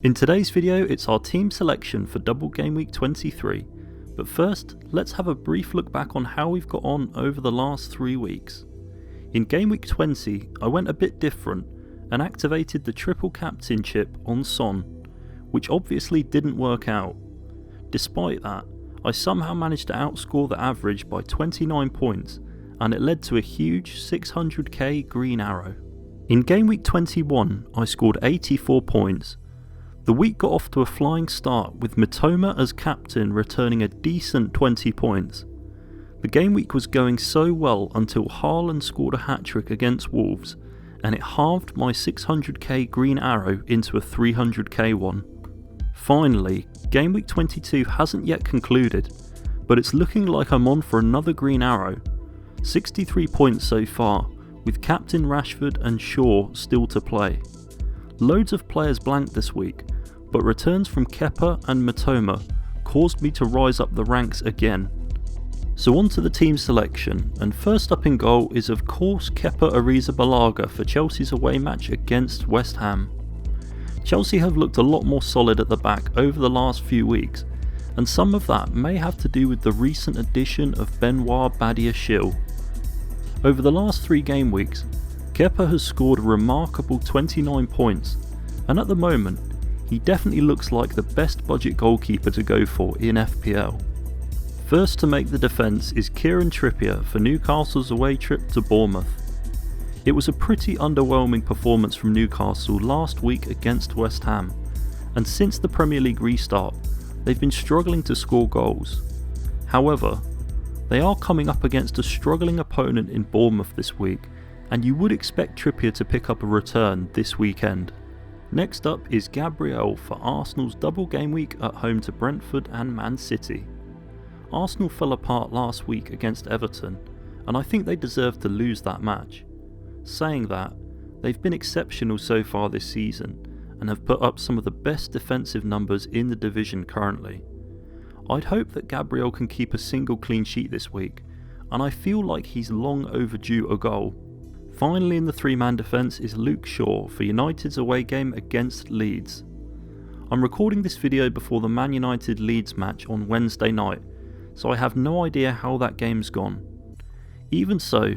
In today's video, it's our team selection for double game week 23, but first, let's have a brief look back on how we've got on over the last 3 weeks. In game week 20, I went a bit different and activated the triple captainship on Son, which obviously didn't work out. Despite that, I somehow managed to outscore the average by 29 points, and it led to a huge 600k green arrow. In game week 21, I scored 84 points. The week got off to a flying start with Mitoma as captain returning a decent 20 points. The game week was going so well until Haaland scored a hat-trick against Wolves, and it halved my 600k green arrow into a 300k one. Finally, game week 22 hasn't yet concluded, but it's looking like I'm on for another green arrow. 63 points so far, with captain Rashford and Shaw still to play. Loads of players blanked this week, but returns from Kepa and Mitoma caused me to rise up the ranks again. So on to the team selection, and first up in goal is of course Kepa Arrizabalaga for Chelsea's away match against West Ham. Chelsea have looked a lot more solid at the back over the last few weeks, and some of that may have to do with the recent addition of Benoit Badiashile. Over the last 3 game weeks, Kepa has scored a remarkable 29 points, and at the moment, he definitely looks like the best budget goalkeeper to go for in FPL. First to make the defence is Kieran Trippier for Newcastle's away trip to Bournemouth. It was a pretty underwhelming performance from Newcastle last week against West Ham, and since the Premier League restart, they've been struggling to score goals. However, they are coming up against a struggling opponent in Bournemouth this week, and you would expect Trippier to pick up a return this weekend. Next up is Gabriel for Arsenal's double game week at home to Brentford and Man City. Arsenal fell apart last week against Everton, and I think they deserved to lose that match. Saying that, they've been exceptional so far this season, and have put up some of the best defensive numbers in the division currently. I'd hope that Gabriel can keep a single clean sheet this week, and I feel like he's long overdue a goal. Finally in the 3-man defence is Luke Shaw for United's away game against Leeds. I'm recording this video before the Man United Leeds match on Wednesday night, so I have no idea how that game's gone. Even so,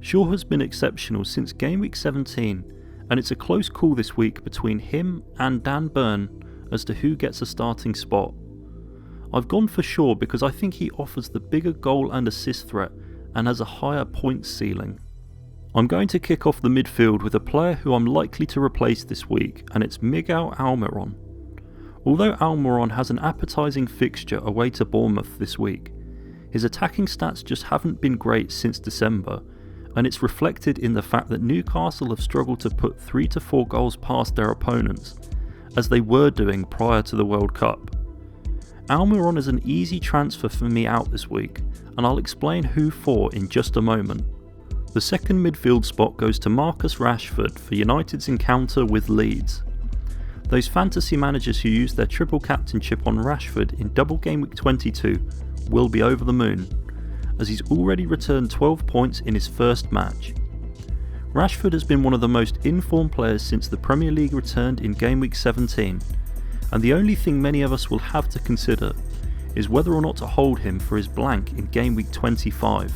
Shaw has been exceptional since game week 17, and it's a close call this week between him and Dan Burn as to who gets a starting spot. I've gone for Shaw because I think he offers the bigger goal and assist threat and has a higher points ceiling. I'm going to kick off the midfield with a player who I'm likely to replace this week, and it's Miguel Almiron. Although Almiron has an appetising fixture away to Bournemouth this week, his attacking stats just haven't been great since December, and it's reflected in the fact that Newcastle have struggled to put 3 to 4 goals past their opponents, as they were doing prior to the World Cup. Almiron is an easy transfer for me out this week, and I'll explain who for in just a moment. The second midfield spot goes to Marcus Rashford for United's encounter with Leeds. Those fantasy managers who used their triple captainship on Rashford in double game week 22 will be over the moon, as he's already returned 12 points in his first match. Rashford has been one of the most informed players since the Premier League returned in game week 17, and the only thing many of us will have to consider is whether or not to hold him for his blank in game week 25.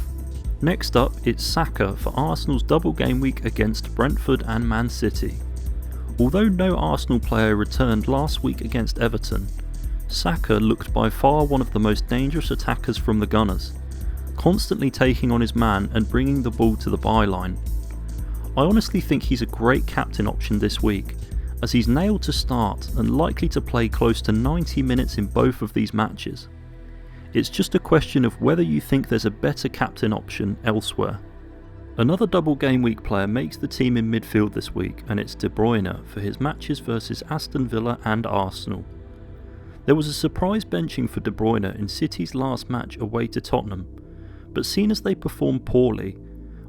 Next up, it's Saka for Arsenal's double game week against Brentford and Man City. Although no Arsenal player returned last week against Everton, Saka looked by far one of the most dangerous attackers from the Gunners, constantly taking on his man and bringing the ball to the byline. I honestly think he's a great captain option this week, as he's nailed to start and likely to play close to 90 minutes in both of these matches. It's just a question of whether you think there's a better captain option elsewhere. Another double game week player makes the team in midfield this week, and it's De Bruyne for his matches versus Aston Villa and Arsenal. There was a surprise benching for De Bruyne in City's last match away to Tottenham, but seeing as they performed poorly,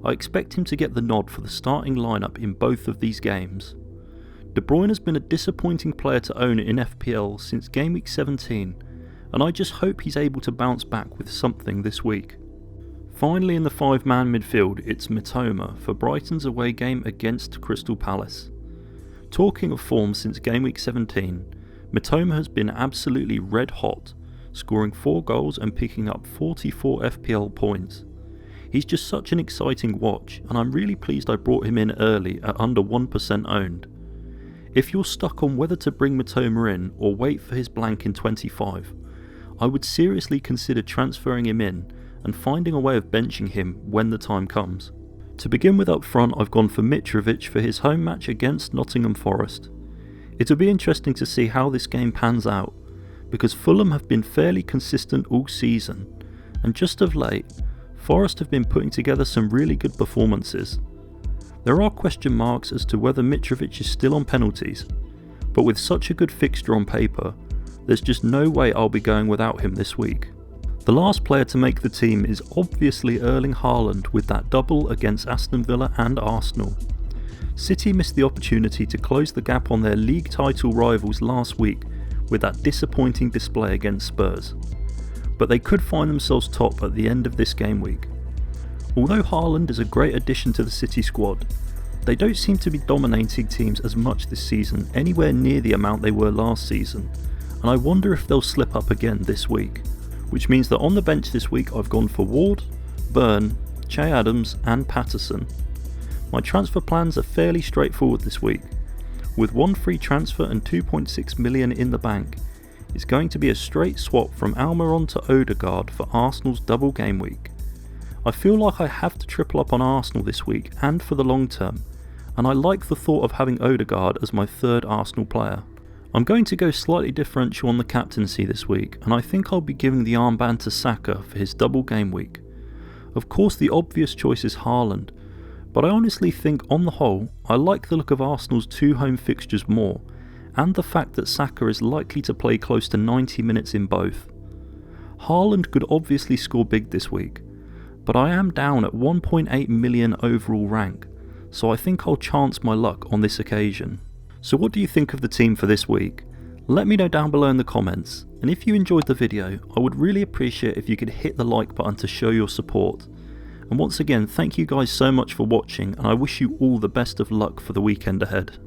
I expect him to get the nod for the starting lineup in both of these games. De Bruyne has been a disappointing player to own in FPL since game week 17, and I just hope he's able to bounce back with something this week. Finally in the 5-man midfield, it's Mitoma for Brighton's away game against Crystal Palace. Talking of form since game week 17, Mitoma has been absolutely red hot, scoring 4 goals and picking up 44 FPL points. He's just such an exciting watch, and I'm really pleased I brought him in early at under 1% owned. If you're stuck on whether to bring Mitoma in or wait for his blank in 25, I would seriously consider transferring him in and finding a way of benching him when the time comes. To begin with up front, I've gone for Mitrovic for his home match against Nottingham Forest. It'll be interesting to see how this game pans out, because Fulham have been fairly consistent all season, and just of late, Forest have been putting together some really good performances. There are question marks as to whether Mitrovic is still on penalties, but with such a good fixture on paper, there's just no way I'll be going without him this week. The last player to make the team is obviously Erling Haaland with that double against Aston Villa and Arsenal. City missed the opportunity to close the gap on their league title rivals last week with that disappointing display against Spurs, but they could find themselves top at the end of this game week. Although Haaland is a great addition to the City squad, they don't seem to be dominating teams as much this season, anywhere near the amount they were last season, and I wonder if they'll slip up again this week, which means that on the bench this week I've gone for Ward, Byrne, Che Adams and Patterson. My transfer plans are fairly straightforward this week. With one free transfer and 2.6 million in the bank, it's going to be a straight swap from Almiron to Odegaard for Arsenal's double game week. I feel like I have to triple up on Arsenal this week and for the long term, and I like the thought of having Odegaard as my third Arsenal player. I'm going to go slightly differential on the captaincy this week, and I think I'll be giving the armband to Saka for his double game week. Of course the obvious choice is Haaland, but I honestly think on the whole I like the look of Arsenal's 2 home fixtures more, and the fact that Saka is likely to play close to 90 minutes in both. Haaland could obviously score big this week, but I am down at 1.8 million overall rank, so I think I'll chance my luck on this occasion. So what do you think of the team for this week? Let me know down below in the comments, and if you enjoyed the video, I would really appreciate if you could hit the like button to show your support. And once again, thank you guys so much for watching, and I wish you all the best of luck for the weekend ahead.